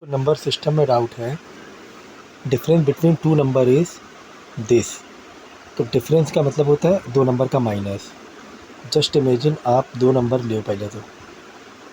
Number system में doubt है, difference between two number is this. तो डिफरेंस का मतलब होता है दो नंबर का माइनस। जस्ट इमेजिन आप दो नंबर ले, पहले तो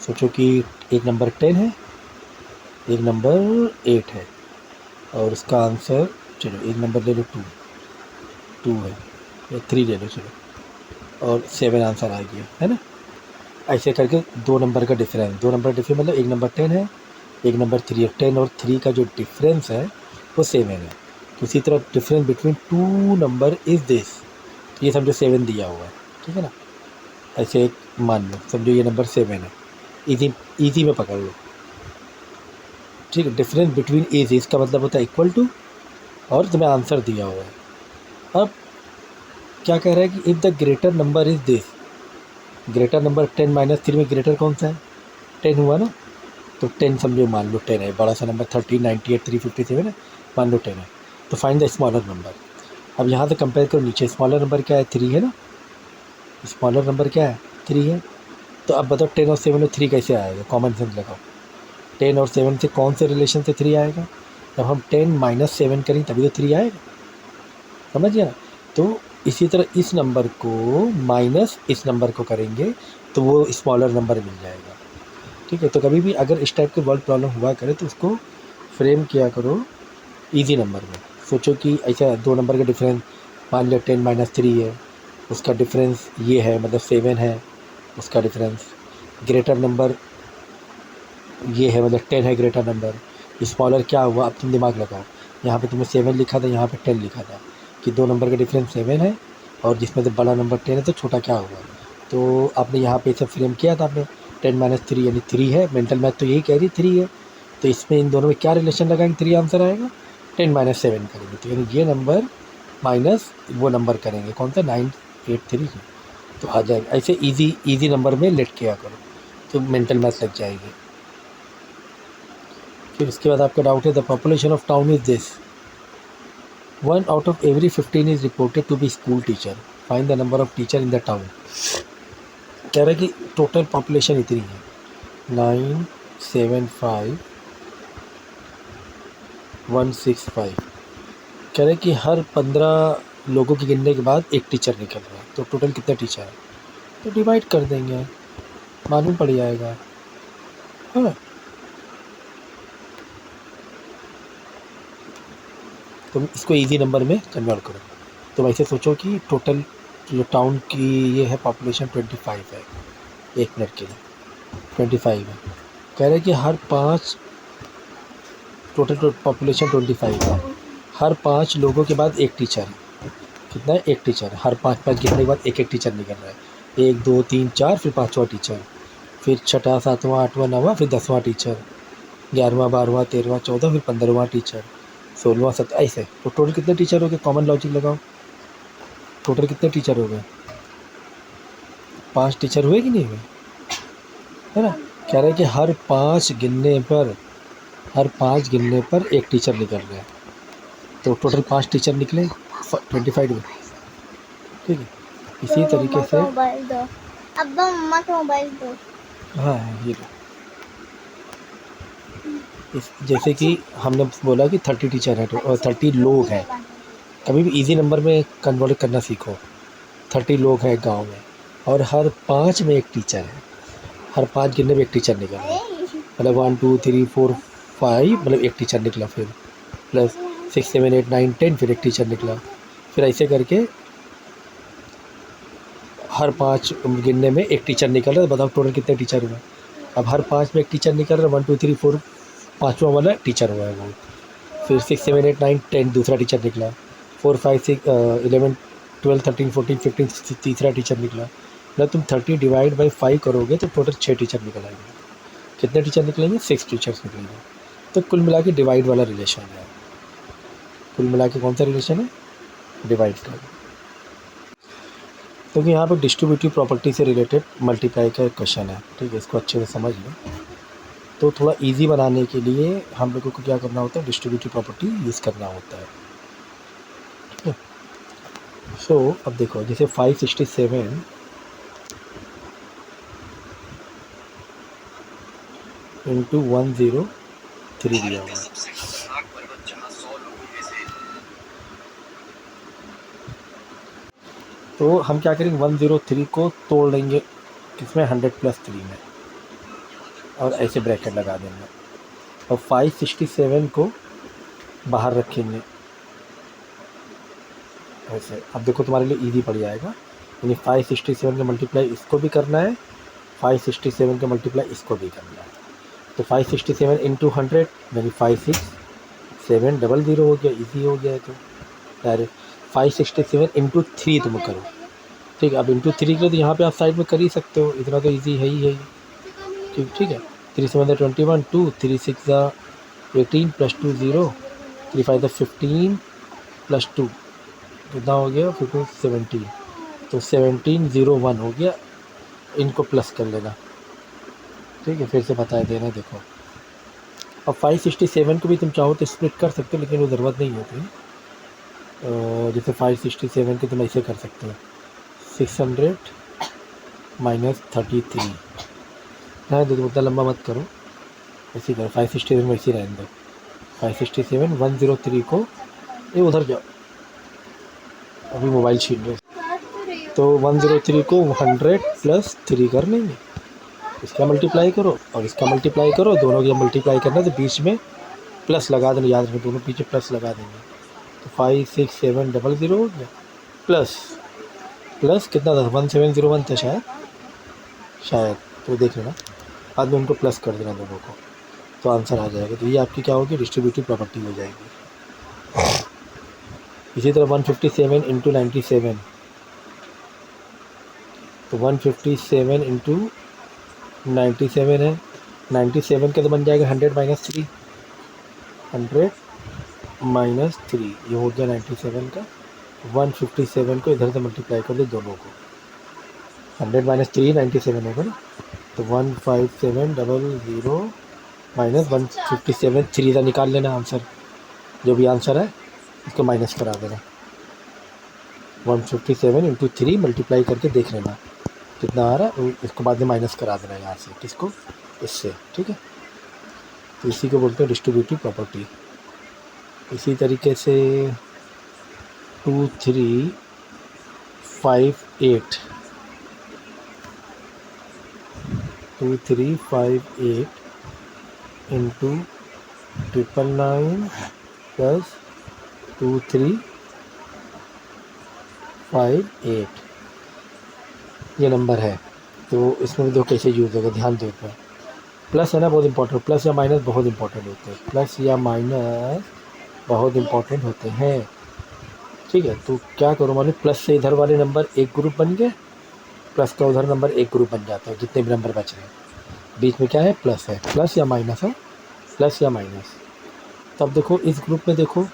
सोचो कि एक नंबर 10 है, एक नंबर 8 है, और उसका आंसर, चलो एक नंबर ले लो 2 है, या 3 ले लो चलो, और 7 आंसर आ गया है ना। ऐसे करके दो नंबर का डिफरेंस, दो नंबर डिफरेंस मतलब एक नंबर 10 है, एक नंबर 3 है। 10 और 3 का जो डिफरेंस है वो 7 है। तो इसी तरह difference between two number is this, तो ये समझो 7 दिया हुआ है, ठीक है ना। ऐसे एक मान लो, समझो ये नंबर 7 है, इजी इजी में पकड़ लो, ठीक है। डिफरेंस बिटवीन इज, इसका मतलब होता है इक्वल टू, और तुम्हें आंसर दिया हुआ है। अब क्या कह रहा है कि if the greater number is this, greater number 10 minus 3 में ग्रेटर कौन सा है, 10 हुआ ना। तो 10 समझो, मान लो 10 है, बड़ा सा नंबर 13, 98, 357 है, मान लो 10 है। तो फाइंड द स्मॉलर नंबर। अब यहाँ से कंपेयर करो, नीचे स्मॉलर नंबर क्या है, 3 है ना। स्मॉलर नंबर क्या है, 3 है। तो अब बताओ 10 और 7 में 3 कैसे आएगा, कॉमन सेंस लगाओ। 10 और 7 से कौन से रिलेशन से 3 आएगा, जब हम 10 माइनस 7 करें तभी तो 3 आएगा, समझ गया। तो इसी तरह इस नंबर को माइनस इस नंबर को करेंगे तो वो स्मॉलर नंबर मिल जाएगा, ठीक है। तो कभी भी अगर इस टाइप के वर्ड प्रॉब्लम हुआ करे तो उसको फ्रेम किया करो इजी नंबर में। सोचो कि ऐसा दो नंबर का डिफरेंस, मान लिया 10 माइनस 3 है, उसका डिफरेंस ये है, मतलब 7 है उसका डिफरेंस। ग्रेटर नंबर ये है, मतलब 10 है ग्रेटर नंबर। स्मॉलर क्या हुआ, अब तुम दिमाग लगाओ, यहाँ पे तुमने 7 लिखा था, यहाँ पे 10 लिखा था, कि दो नंबर का डिफरेंस 7 है, और जिसमें से बड़ा नंबर 10 है, तो छोटा क्या हुआ। तो आपने यहाँ पे सब फ्रेम किया था आपने, 10 माइनस 3 यानी 3 है, मेंटल मैथ तो यही कह रही 3 है। तो इसमें इन दोनों में क्या रिलेशन लगाएंगे, 3 आंसर आएगा। 10 माइनस 7 करेंगे तो यानी ये नंबर माइनस वो नंबर करेंगे, कौन सा, 983, तो आ जाएगा। ऐसे इजी नंबर में लेट किया करो तो मेंटल मैथ लग जाएगी। फिर उसके बाद आपका डाउट है, the population of town is this, 1 out of every 15 is reported to be school teacher, find the number of teacher in the town. कह रहा है कि टोटल पॉपुलेशन इतनी है, 975165। कह रहे कि हर 15 लोगों के गिनने के बाद एक टीचर निकल रहा है, तो टोटल कितने टीचर है, तो डिवाइड कर देंगे, मालूम पड़ जाएगा, है ना। तुम इसको इजी नंबर में कन्वर्ट करो। तो वैसे सोचो कि टोटल जो टाउन की ये है पॉपुलेशन 25 है, एक मिनट के लिए 25 है। कह रहे कि हर 5, टोटल पॉपुलेशन 25 है, हर 5 लोगों के बाद एक टीचर है। कितना है, एक टीचर, हर 5 गिरने के बाद एक एक टीचर निकल रहा है, 1 2 3 4, फिर 5वां टीचर, फिर 6वां 7वां 8वां 9वां, फिर 10वां टीचर, 11वां 12वां 13वां 14, फिर 15वां टीचर, 16वां 17, ऐसे। तो टोटल कितने टीचर हो गए, कॉमन लॉजिक लगाओ, टोटल कितने टीचर हो गए, 5 टीचर हुए कि नहीं हुए, है ना। कह रहा है कि हर 5 गिनने पर, हर 5 गिनने पर एक टीचर निकल रहा है, तो टोटल 5 टीचर निकले 25 में, ठीक है। इसी तरीके से मोबाइल दो, अब्बा मम्मा को मोबाइल दो। हाँ ये लो। जैसे कि हमने बोला कि 30 टीचर है और 30 लोग हैं, कभी भी इजी नंबर में कन्वर्ट करना सीखो। 30 लोग हैं गांव में, और हर 5 में एक टीचर है, हर 5 गिनने में एक टीचर निकल रहा है, मतलब 1 2 3 4 5, मतलब एक टीचर निकला, फिर प्लस 6 7 8 9 10, फिर एक टीचर निकला, फिर ऐसे करके हर 5 गिनने में एक टीचर निकल रहा है। बताओ टोटल कितने टीचर हुए। अब हर 5 में एक टीचर निकल रहा है, 1 2 3 4, 5वां वाला टीचर हुआ है वो। फिर 6 7 8 9 10 दूसरा टीचर निकला, 4 5 6 11 12 13 14 15 तीसरा टीचर निकला। मतलब तुम 30 डिवाइड बाई 5 करोगे तो टोटल 6 टीचर निकल आएंगे। कितने टीचर निकलेंगे, 6 टीचर्स निकलेंगे। तो कुल मिला के डिवाइड वाला रिलेशन है, कुल मिला के कौन सा रिलेशन है, डिवाइड का। क्योंकि यहाँ पर डिस्ट्रीब्यूटिव प्रॉपर्टी से रिलेटेड मल्टीप्लाई का एक क्वेश्चन है, ठीक है, इसको अच्छे से समझ लो। तो थोड़ा इजी बनाने के लिए हम लोगों को क्या करना होता है, डिस्ट्रीब्यूटिव प्रॉपर्टी यूज़ करना होता है, ठीक है। सो अब देखो, जैसे 567 इंटू 10 3 दिया हुआ है। तो हम क्या करेंगे, 103 को तोड़ लेंगे किसमें, 100+3 में, और ऐसे ब्रैकेट लगा देंगे, और 567 को बाहर रखेंगे ऐसे। अब देखो तुम्हारे लिए इजी पड़ जाएगा, यानी 567 का मल्टीप्लाई इसको भी करना है, 567 का मल्टीप्लाई इसको भी करना है। तो 567 इंटू 100 यानी 56700 हो गया, इजी हो गया है। तो डायरेक्ट 567 इंटू 3 तुम करो, ठीक है। अब इंटू 3 करो तो यहाँ पे आप साइड में कर ही सकते हो, इतना तो इजी है ही। ठीक है। 3 7 21, 2 3 6 18 + 2 0, 3 5 15 + 2 कितना हो गया, 15 17, तो 1701 हो गया। इनको प्लस कर लेना, ठीक है, फिर से बता देना। देखो अब 567 को भी तुम चाहो तो स्प्लिट कर सकते हो, लेकिन वो ज़रूरत नहीं होती। जैसे 567 को तुम ऐसे कर सकते हो, 600 - 33 है, तो उतना लंबा मत करो, ऐसे करो। 567 में ऐसे रहने दो, 567 103 को, ये उधर जाओ, अभी मोबाइल छीन लो। तो 103 को 100 + 3 कर लेंगे, इसका मल्टीप्लाई करो और इसका मल्टीप्लाई करो, दोनों का मल्टीप्लाई करना, तो बीच में प्लस लगा देना, याद रखो दोनों पीछे प्लस लगा देंगे। तो 56700 हो गया, प्लस कितना था, 1701 था शायद, तो देख लेना, बाद में उनको प्लस कर देना दोनों को, तो आंसर आ जाएगा। तो ये आपकी क्या होगी, डिस्ट्रीब्यूटिव प्रॉपर्टी हो जाएगी। इसी तरह 157 इंटू 97, तो 157 इंटू 97 है, 97 का तो बन जाएगा 100 - 3, 100 - 3, ये हो गया 97 का। 157 को इधर से मल्टीप्लाई कर दो दोनों को, 100 - 3 97 होगा ना, तो 15700 - 157, 3 का निकाल लेना आंसर, जो भी आंसर है इसको माइनस करा देना। 157 इंटू 3 मल्टीप्लाई करके देख लेना कितना आ रहा है, इसको बाद में माइनस करा देना यहाँ से, किसको, इससे, ठीक है। तो इसी को बोलते हैं डिस्ट्रीब्यूटिव प्रॉपर्टी। इसी तरीके से 2358 इंटू 999 + 2358, ये नंबर है। तो इसमें भी दो कैसे यूज़ होगा, ध्यान दो इसमें। प्लस है ना बहुत इंपॉर्टेंट, प्लस या माइनस बहुत इंपॉर्टेंट होते हैं, प्लस या माइनस बहुत इंपॉर्टेंट होते हैं, ठीक है। तो क्या करो मालूम, प्लस से इधर वाले नंबर एक ग्रुप बन गए, प्लस का उधर नंबर एक ग्रुप बन जाता है, जितने भी नंबर बच रहे हैं, बीच में क्या है, प्लस है, प्लस या माइनस है, प्लस या माइनस। तब देखो इस ग्रुप में देखो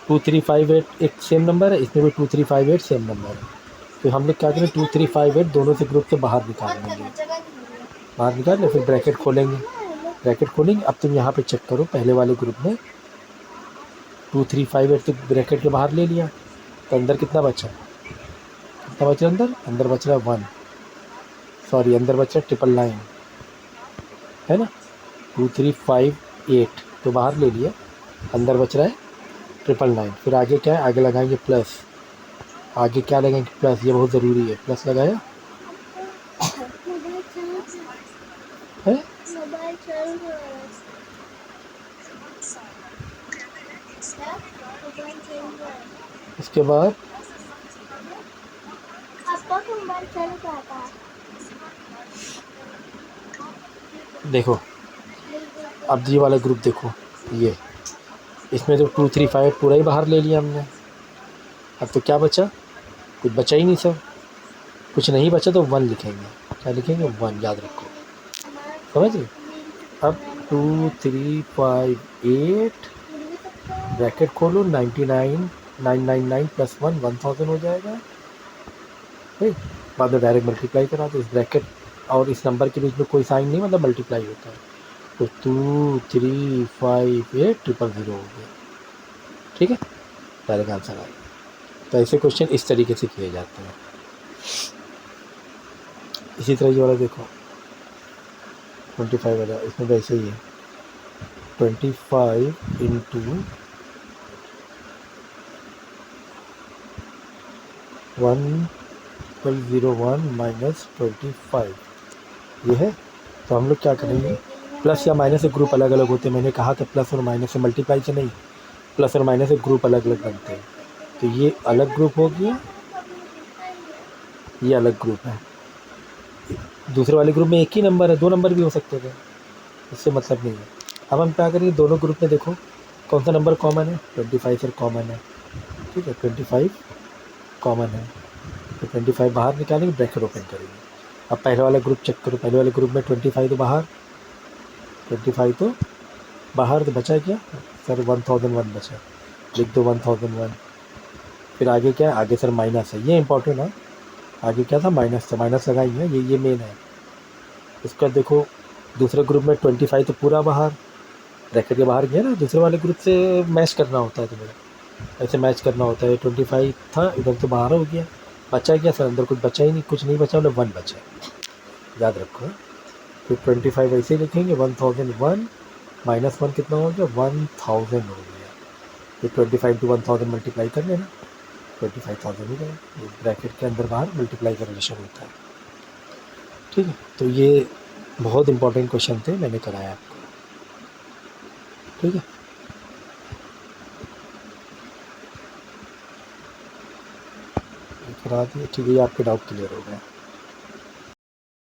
2358 एक सेम नंबर है, इसमें भी 2358 सेम नंबर है, तो हम लोग क्या करें, 2358 दोनों से ग्रुप से बाहर निकाल लेंगे, बाहर निकाल ले, फिर ब्रैकेट खोलेंगे, अब तुम यहाँ पे चेक करो, पहले वाले ग्रुप में 2358 तो ब्रैकेट के बाहर ले लिया, तो अंदर कितना बचा, अंदर बच रहा है 1, सॉरी अंदर बच रहा है 999, है ना। 2358 तो बाहर ले लिया, अंदर बच रहा है 999, फिर आगे क्या है, आगे लगाएंगे प्लस, आगे क्या लगाएंगे, प्लस, ये बहुत ज़रूरी है, प्लस लगाया है, मोबाइल चल रहा है। मोबाइल चल रहा है। इसके बाद आपका मोबाइल चल रहा था। देखो अब ये वाला ग्रुप देखो, ये इसमें तो 235 पूरा ही बाहर ले लिया हमने, अब तो क्या बचा, कुछ बचा ही नहीं सर, कुछ नहीं बचा तो 1 लिखेंगे, क्या लिखेंगे, 1, याद रखो, समझ गए। अब 2358 ब्रैकेट खोलो, 999 + 1 1000 हो जाएगा, ठीक। बाद में डायरेक्ट मल्टीप्लाई करा दो, इस ब्रैकेट और इस नंबर के बीच में कोई साइन नहीं, मतलब मल्टीप्लाई होता है, तो 2358 हो गया, ठीक है, डायरेक्ट आंसर आ गया। तो ऐसे क्वेश्चन इस तरीके से किए जाते हैं। इसी तरह ये वाला देखो 25 वाला, इसमें वैसे ही है, 25 इंटू 1,001 माइनस 25 ये है। तो हम लोग क्या करेंगे, प्लस या माइनस से ग्रुप अलग अलग होते हैं। मैंने कहा था प्लस और माइनस से मल्टीप्लाई से नहीं, प्लस और माइनस से ग्रुप अलग अलग बनते हैं। तो ये अलग ग्रुप हो गया, ये अलग ग्रुप है। दूसरे वाले ग्रुप में एक ही नंबर है, 2 नंबर भी हो सकते थे, इससे मतलब नहीं है। अब हम क्या करेंगे, दोनों ग्रुप में देखो कौन सा नंबर कॉमन है, 25 सर कॉमन है, ठीक है 25 कॉमन है। तो 25 बाहर निकालेंगे, ब्रैकेट ओपन करेंगे। अब पहले वाला ग्रुप चेक करो, पहले वाले ग्रुप में 25 तो बाहर, 25 तो बाहर, तो बचा क्या सर 1001 बचा, लिख दो 1001। फिर आगे क्या है, आगे सर माइनस है, ये इंपॉर्टेंट है। आगे क्या था, माइनस था, माइनस लगाएंगे, ये मेन है। इसका देखो दूसरे ग्रुप में 25 तो पूरा बाहर, ब्रैकेट के बाहर गया ना, दूसरे वाले ग्रुप से मैच करना होता है तुम्हें, ऐसे मैच करना होता है। 25 था, इधर तो बाहर हो गया, बचा क्या सर, अंदर कुछ बचा ही नहीं, कुछ नहीं बचा, मतलब 1 बचा, याद रखो। फिर 25 ऐसे ही लिखेंगे, 1001 माइनस 1 कितना हो गया, 1000 हो गया। फिर 25 टू 1000 मल्टीप्लाई कर लेना, 25,000 हो गया। ब्रैकेट के अंदर बाहर मल्टीप्लाई का रिलेशन होता है, ठीक है। तो ये बहुत इंपॉर्टेंट क्वेश्चन थे, मैंने कराया आपको, ठीक है। ये करा दिए, ठीक है, ये आपके डाउट क्लियर हो गए।